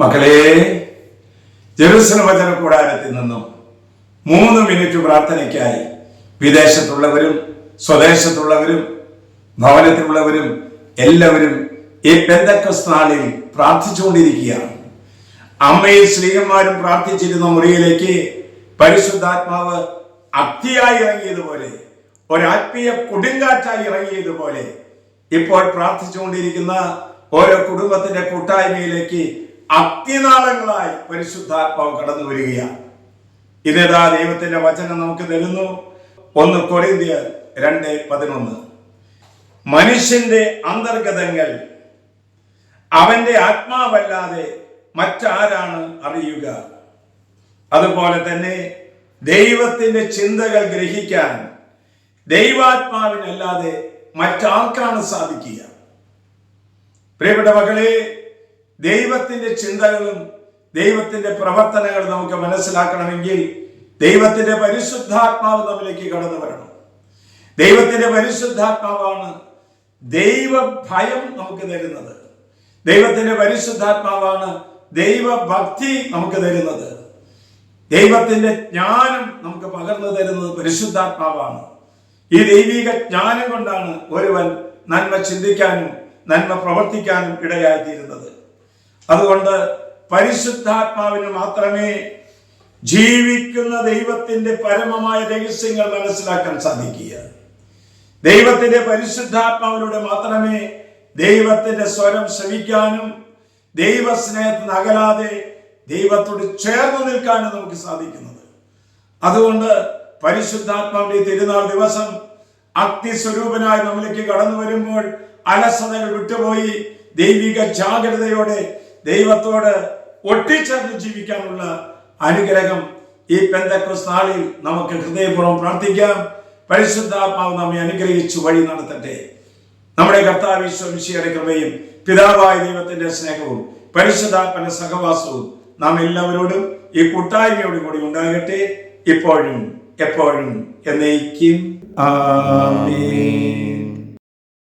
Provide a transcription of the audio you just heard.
മക്കളെ, ജെറുസലേം വചന കൂടാരത്തിൽ നിന്നും 3 മിനിറ്റ് പ്രാർത്ഥനയ്ക്കായി വിദേശത്തുള്ളവരും സ്വദേശത്തുള്ളവരും ഭവനത്തിലുള്ളവരും എല്ലാവരും ഈ പെന്തക്കോസ്ത് നാളിൽ പ്രാർത്ഥിച്ചുകൊണ്ടിരിക്കുകയാണ്. അമ്മയും സ്ത്രീയന്മാരും പ്രാർത്ഥിച്ചിരുന്ന മുറിയിലേക്ക് പരിശുദ്ധാത്മാവ് അഗ്നിയായി ഇറങ്ങിയതുപോലെ, ഒരാത്മീയ കൊടുങ്കാറ്റായി ഇറങ്ങിയതുപോലെ ഇപ്പോൾ പ്രാർത്ഥിച്ചുകൊണ്ടിരിക്കുന്ന ഓരോ കുടുംബത്തിന്റെ കൂട്ടായ്മയിലേക്ക് അഗ്നിനാളങ്ങളായി പരിശുദ്ധാത്മാവ് കടന്നു വരികയാണ്. ഇതേതാ ദൈവത്തിന്റെ വചനം നമുക്ക് തരുന്നു. 1 കൊരിന്ത്യർ 2:11. മനുഷ്യന്റെ അന്തർഗതങ്ങൾ അവന്റെ ആത്മാവല്ലാതെ മറ്റാരാണ് അറിയുക? അതുപോലെ തന്നെ ദൈവത്തിന്റെ ചിന്തകൾ ഗ്രഹിക്കാൻ ദൈവാത്മാവിനല്ലാതെ മറ്റാർക്കാണ് സാധിക്കുക? പ്രിയപ്പെട്ട മക്കളെ, ദൈവത്തിന്റെ ചിന്തകളും ദൈവത്തിന്റെ പ്രവർത്തനങ്ങളും നമുക്ക് മനസ്സിലാക്കണമെങ്കിൽ ദൈവത്തിന്റെ പരിശുദ്ധാത്മാവ് നമ്മിലേക്ക് കടന്നു വരണം. ദൈവത്തിന്റെ പരിശുദ്ധാത്മാവാണ് ദൈവഭയം നമുക്ക് തരുന്നത്. ദൈവത്തിന്റെ പരിശുദ്ധാത്മാവാണ് ദൈവഭക്തി നമുക്ക് തരുന്നത്. ദൈവത്തിന്റെ ജ്ഞാനം നമുക്ക് പകർന്നു തരുന്നത് പരിശുദ്ധാത്മാവാണ്. ഈ ദൈവിക ജ്ഞാനം കൊണ്ടാണ് ഒരുവൻ നന്മ ചിന്തിക്കാനും നന്മ പ്രവർത്തിക്കാനും ഇടയായിത്തീരുന്നത്. അതുകൊണ്ട് പരിശുദ്ധാത്മാവിന് മാത്രമേ ജീവിക്കുന്ന ദൈവത്തിന്റെ പരമമായ രഹസ്യങ്ങൾ മനസ്സിലാക്കാൻ സാധിക്കുക. ദൈവത്തിന്റെ പരിശുദ്ധാത്മാവിലൂടെ മാത്രമേ ദൈവത്തിന്റെ സ്വരം ശ്രവിക്കാനും ദൈവസ്നേഹത്തിന് അകലാതെ ദൈവത്തോട് ചേർന്ന് നിൽക്കാനും നമുക്ക് സാധിക്കുന്നത്. അതുകൊണ്ട് പരിശുദ്ധാത്മാവിന്റെ തിരുനാൾ ദിവസം അഗ്നിസ്വരൂപനായി നമ്മിലേക്ക് കടന്നു വരുമ്പോൾ അലസതകൾ വിട്ടുപോയി ദൈവിക ജാഗ്രതയോടെ ദൈവത്തോട് ഒട്ടിച്ചേർന്ന് ജീവിക്കാനുള്ള അനുഗ്രഹം ഈ പെന്തക്കോസ്ത് നാളിൽ നമുക്ക് ഹൃദയപൂർവ്വം പ്രാർത്ഥിക്കാം. പരിശുദ്ധാത്മാവ് നമ്മെ അനുഗ്രഹിച്ചു വഴി നടത്തട്ടെ. നമ്മുടെ കർത്താവ് ഈശോ മിശിഹായുടെ കൃപയും പിതാവായ ദൈവത്തിന്റെ സ്നേഹവും പരിശുദ്ധാത്മാവിന്റെ സഹവാസവും നാം എല്ലാവരോടും ഈ കൂട്ടായ്മയോടും കൂടി ഉണ്ടാകട്ടെ, ഇപ്പോഴും എപ്പോഴും എന്നേക്കും. ആമേൻ.